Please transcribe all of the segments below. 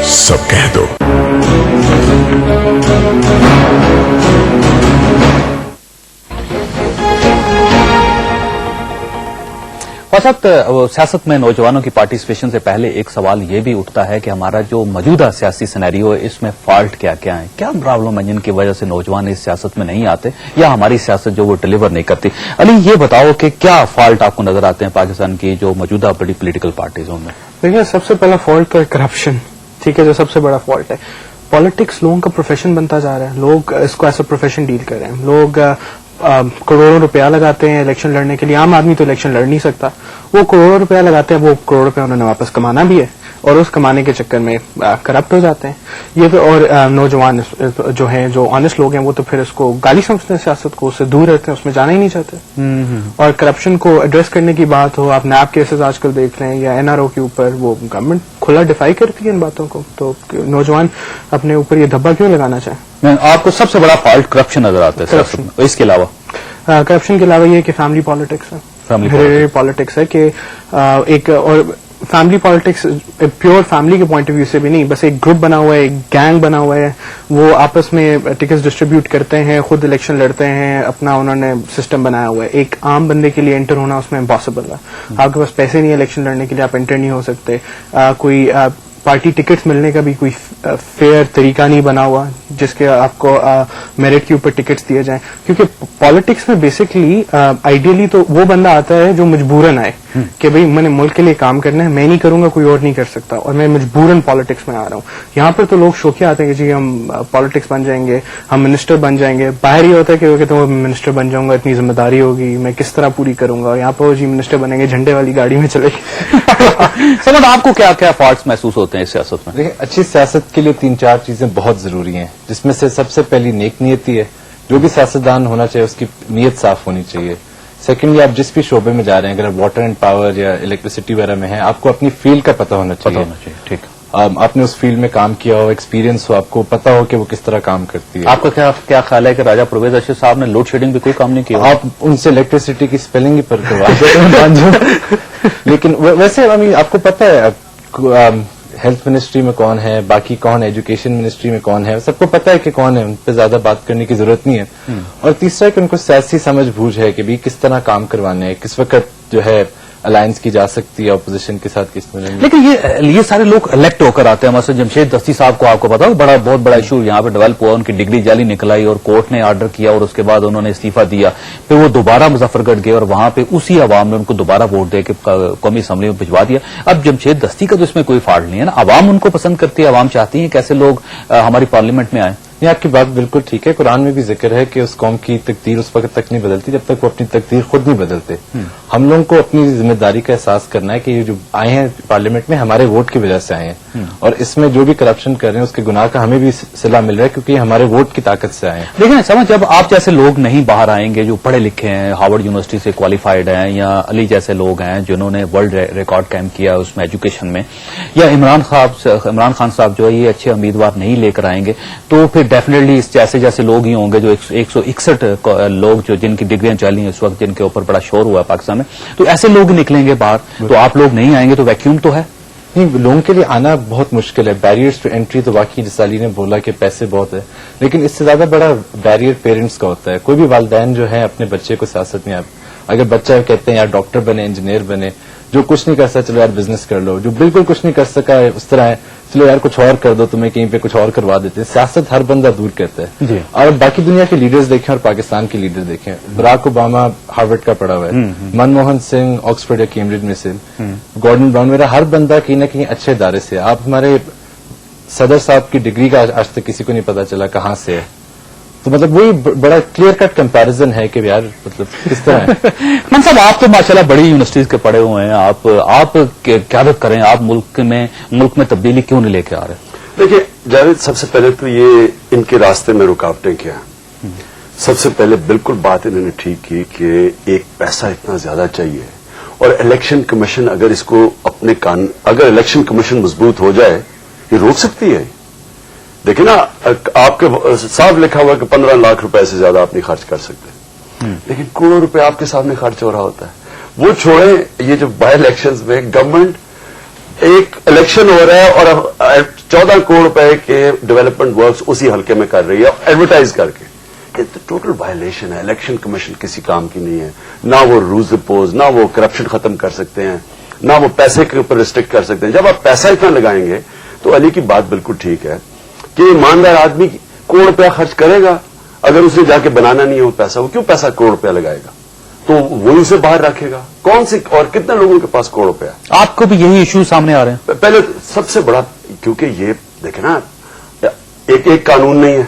सब कह दो। सियासत में नौजवानों की पार्टिसिपेशन से पहले एक सवाल ये भी उठता है कि हमारा जो मौजूदा सियासी सिनेरियो है इसमें फॉल्ट क्या क्या है, क्या प्रॉब्लम है जिनकी वजह से नौजवान इस सियासत में नहीं आते या हमारी सियासत जो वो डिलीवर नहीं करती। अली, ये बताओ कि क्या फॉल्ट आपको नजर आते हैं पाकिस्तान की जो मौजूदा बड़ी पोलिटिकल पार्टीजों में? देखिए, सबसे पहला फॉल्ट तो है करप्शन, ठीक है, जो सबसे बड़ा फॉल्ट है। पॉलिटिक्स लोगों का प्रोफेशन बनता जा रहा है, लोग इसको एज अ प्रोफेशन डील कर रहे हैं। लोग करोड़ों रुपया लगाते हैं इलेक्शन लड़ने के लिए। आम आदमी तो इलेक्शन लड़ नहीं सकता, वो करोड़ों रुपया लगाते हैं, वो करोड़ रुपया उन्होंने वापस कमाना भी है और उस कमाने के चक्कर में करप्ट हो जाते हैं ये तो। और नौजवान जो हैं, जो ऑनेस्ट लोग हैं, वो तो फिर इसको गाली समझते हैं सियासत को, उससे दूर रहते हैं, उसमें जाना ही नहीं चाहते। और करप्शन को एड्रेस करने की बात हो, आप नैब केसेस आजकल देख रहे हैं या एनआरओ के ऊपर, वो गवर्नमेंट खुला डिफाई करती है इन बातों को, तो नौजवान अपने ऊपर ये धब्बा क्यों लगाना चाहें? आपको सबसे बड़ा फॉल्ट करप्शन नजर आता है सियासत में? इसके अलावा करप्शन के अलावा ये कि फैमिली पॉलिटिक्स है, हेरिडेटरी पॉलिटिक्स है कि एक और फैमिली पॉलिटिक्स प्योर फैमिली के पॉइंट ऑफ व्यू से भी नहीं, बस एक ग्रुप बना हुआ है, एक गैंग बना हुआ है, वो आपस में टिकट्स डिस्ट्रीब्यूट करते हैं, खुद इलेक्शन लड़ते हैं, अपना उन्होंने सिस्टम बनाया हुआ है। एक आम बंदे के लिए एंटर होना उसमें इम्पॉसिबल है। आपके पास पैसे नहीं है इलेक्शन लड़ने के लिए, आप एंटर नहीं हो सकते। कोई पार्टी टिकट्स मिलने का भी कोई फेयर तरीका नहीं बना हुआ जिसके आपको मेरिट के ऊपर टिकट्स दिए जाएं, क्योंकि पॉलिटिक्स में बेसिकली आइडियली तो वो बंदा आता है जो मजबूरन आए कि भाई मैंने मुल्क के लिए काम करना है, मैं नहीं करूंगा, कोई और नहीं कर सकता, और मैं मजबूरन पॉलिटिक्स में आ रहा हूं। यहाँ पर तो लोग शौकिया आते हैं कि जी हम पॉलिटिक्स बन जाएंगे, हम मिनिस्टर बन जाएंगे। बाहर ही होता है कि वो कहते हैं मिनिस्टर बन जाऊंगा, इतनी जिम्मेदारी होगी, मैं किस तरह पूरी करूंगा। यहाँ पर जी मिनिस्टर बनेंगे, झंडे वाली गाड़ी में चलेगी। समझ, आपको क्या क्या फॉल्ट्स महसूस होते हैं इस सियासत में? देखिए, अच्छी सियासत के लिए 3-4 चीजें बहुत जरूरी हैं, जिसमें से सबसे पहली नेक नीयती है। जो भी सियासतदान होना चाहिए उसकी नीयत साफ होनी चाहिए। सेकेंडली, आप जिस भी शोबे में जा रहे हैं, अगर आप वाटर एंड पावर या इलेक्ट्रिसिटी वगैरह में हैं, आपको अपनी फील्ड का पता होना चाहिए। ठीक, आपने उस फील्ड में काम किया हो, एक्सपीरियंस हो, आपको पता हो कि वो किस तरह काम करती है। आपका क्या ख्याल है कि राजा परवेज अरशद साहब ने लोड शेडिंग पे कोई काम नहीं किया? आप उनसे इलेक्ट्रिसिटी की स्पेलिंग ही पर करवा लेकिन वैसे आपको पता है हेल्थ मिनिस्ट्री में कौन है, बाकी कौन है, एजुकेशन मिनिस्ट्री में कौन है, सबको पता है कि कौन है, उन पर ज्यादा बात करने की जरूरत नहीं है। और तीसरा कि उनको सियासी समझ बूझ है कि भी किस तरह काम करवाने हैं, किस वक्त जो है अलायंस की जा सकती है अपोजिशन के साथ, किस तरह। लेकिन ये सारे लोग इलेक्ट होकर आते हैं। मतलब जमशेद दस्ती साहब को आपको पता हो, बहुत बड़ा इशू यहाँ पे डेवलप हुआ, उनकी डिग्री जाली निकल आई और कोर्ट ने ऑर्डर किया और उसके बाद उन्होंने इस्तीफा दिया। फिर वो दोबारा मुजफ्फरगढ़ गए और वहां पे उसी अवाम ने उनको दोबारा वोट दे के कौमी असम्बली में भिजवा दिया। अब जमशेद दस्ती का तो इसमें कोई फॉल्ट नहीं है ना, अवाम उनको पसंद करती है, अवाम चाहती है कैसे लोग हमारी पार्लियामेंट में आए। ये आपकी बात बिल्कुल ठीक है। कुरान में भी जिक्र है कि उस कौम की तकदीर उस वक्त तक नहीं बदलती जब तक वो अपनी तकदीर खुद नहीं बदलते। हम लोगों को अपनी जिम्मेदारी का एहसास करना है कि ये जो आए हैं पार्लियामेंट में हमारे वोट की वजह से आए हैं, और इसमें जो भी करप्शन कर रहे हैं उसके गुनाह का हमें भी सिला मिल रहा है, क्योंकि हमारे वोट की ताकत से आए हैं। लेकिन समझ, जब आप जैसे लोग नहीं बाहर आएंगे जो पढ़े लिखे हैं, हार्वर्ड यूनिवर्सिटी से क्वालिफाइड हैं, या अली जैसे लोग हैं जिन्होंने वर्ल्ड रिकॉर्ड कायम किया उसमें एजुकेशन में, या इमरान खान साहब जो है ये अच्छे उम्मीदवार नहीं लेकर आएंगे, तो फिर डेफिनेटली जैसे लोग ही होंगे जो 161 लोग जो जिनकी डिग्रियां चली हैं इस वक्त, जिनके ऊपर बड़ा शोर हुआ है पाकिस्तान में, तो ऐसे लोग निकलेंगे बाहर। तो आप लोग नहीं आएंगे तो वैक्यूम तो है नहीं, लोगों के लिए आना बहुत मुश्किल है। बैरियर्स टू एंट्री तो वाकई जसाली ने बोला कि पैसे बहुत है, लेकिन इससे ज्यादा बड़ा बैरियर पेरेंट्स का होता है। कोई भी वालिदैन जो है अपने बच्चे को सियासत में, अगर बच्चा कहते हैं यार डॉक्टर बने, इंजीनियर बने, जो कुछ नहीं कर सकता चलो यार बिजनेस कर लो, जो बिल्कुल कुछ नहीं कर सका है उस तरह है चलो यार कुछ और कर दो, तुम्हें कहीं पे कुछ और करवा देते हैं। सियासत हर बंदा दूर कहता है। और बाकी दुनिया के लीडर्स देखें और पाकिस्तान के लीडर देखें, बराक ओबामा हार्वर्ड का पढ़ा हुआ है, मनमोहन सिंह ऑक्सफोर्ड या कैम्ब्रिज में से, गॉर्डन ब्राउन, मेरा हर बंदा कहीं ना कहीं अच्छे इदारे से। आप हमारे सदर साहब की डिग्री का आज तक किसी को नहीं पता चला कहाँ से है। तो मतलब वही बड़ा क्लियर कट कंपैरिजन है कि यार मतलब किस तरह है। मन साहब, आप तो माशाल्लाह बड़ी यूनिवर्सिटीज के पढ़े हुए हैं, आप क्यादत करें, आप मुल्क में तब्दीली क्यों नहीं लेके आ रहे? देखिए जावेद, सबसे पहले तो ये इनके रास्ते में रुकावटें क्या। सबसे पहले बिल्कुल बात इन्होंने ठीक की कि एक पैसा इतना ज्यादा चाहिए, और इलेक्शन कमीशन अगर इसको अपने अगर इलेक्शन कमीशन मजबूत हो जाए ये रोक सकती है। देखिए ना, आपके साफ लिखा हुआ कि 15 लाख रुपए से ज्यादा आप नहीं खर्च कर सकते, लेकिन करोड़ों रुपए आपके सामने खर्च हो रहा होता है। वो छोड़े, ये जो बाई इलेक्शंस में गवर्नमेंट, एक इलेक्शन हो रहा है और 14 करोड़ रुपए के डेवलपमेंट वर्क्स उसी हल्के में कर रही है एडवर्टाइज करके। ये तो टोटल वायलेशन है। इलेक्शन कमीशन किसी काम की नहीं है, ना वो रूल्स इम्पोज, ना वो करप्शन खत्म कर सकते हैं, ना वो पैसे के ऊपर रिस्ट्रिक्ट कर सकते हैं। जब आप पैसा इतना लगाएंगे तो अली की बात बिल्कुल ठीक है कि ईमानदार आदमी करोड़ रुपया खर्च करेगा, अगर उसे जाके बनाना नहीं हो पैसा, वो क्यों पैसा करोड़ रुपया लगाएगा? तो वही उसे बाहर रखेगा। कौन सी और कितने लोगों के पास करोड़ रुपया? आपको भी यही इश्यू सामने आ रहे हैं? पहले सबसे बड़ा, क्योंकि ये देखे ना, एक कानून नहीं है।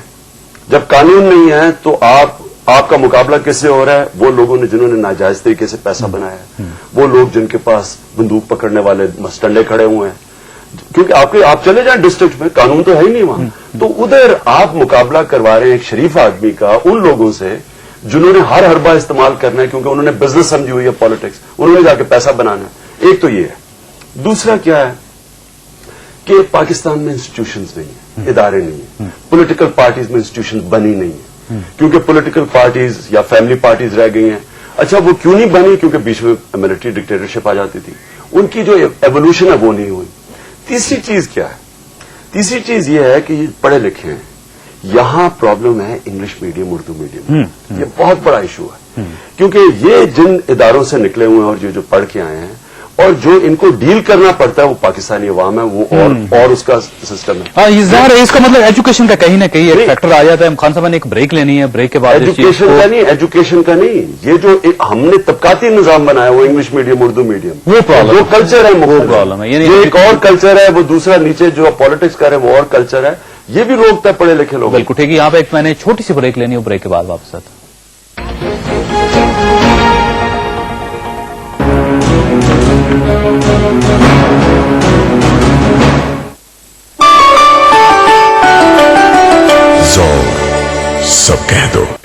जब कानून नहीं है तो आपका मुकाबला किससे हो रहा है? वो लोगों ने जिन्होंने नाजायज तरीके से पैसा बनाया है, वो लोग जिनके पास बंदूक पकड़ने वाले मस्टंडे खड़े हुए हैं। क्योंकि आप चले जाएं डिस्ट्रिक्ट में, कानून तो है ही नहीं वहां, तो उधर आप मुकाबला करवा रहे हैं एक शरीफ आदमी का उन लोगों से जिन्होंने हर हरबा इस्तेमाल करना है, क्योंकि उन्होंने बिजनेस समझी हुई है पॉलिटिक्स, उन्होंने जाके पैसा बनाना है। एक तो ये है। दूसरा क्या है कि पाकिस्तान में इंस्टीट्यूशंस नहीं है, इदारे नहीं है, पॉलिटिकल पार्टीज में इंस्टीट्यूशंस बनी नहीं है, क्योंकि पॉलिटिकल पार्टीज या फैमिली पार्टीज रह गई हैं। अच्छा, वो क्यों नहीं बनी? क्योंकि बीच में मिलिट्री डिक्टेटरशिप आ जाती थी, उनकी जो एवोल्यूशन है वो नहीं हुई। तीसरी चीज क्या है? तीसरी चीज ये है कि ये पढ़े लिखे हैं, यहां प्रॉब्लम है इंग्लिश मीडियम, उर्दू मीडियम। ये बहुत बड़ा इशू है, क्योंकि ये जिन इदारों से निकले हुए हैं और जो पढ़ के आए हैं और जो इनको डील करना पड़ता है वो पाकिस्तानी अवाम है, वो और उसका सिस्टम है। हाँ, इसका मतलब एजुकेशन का कहीं ना कहीं एक फैक्टर आ जाता है। खान साहब ने एक ब्रेक लेनी है, ब्रेक के बाद एजुकेशन का नहीं, ये जो हमने तबकाती निजाम बनाया वो इंग्लिश मीडियम, उर्दू मीडियम, वो प्रॉब्लम, जो कल्चर है वो प्रॉब्लम है। ये एक और कल्चर है, वो दूसरा नीचे जो पॉलिटिक्स कर रहे हैं वो और कल्चर है। ये भी रोकता है पढ़े लिखे लोग। बिल्कुल ठीक है। यहाँ पे एक मैंने छोटी सी ब्रेक लेनी है, ब्रेक के बाद वापस आता। सब कह दो।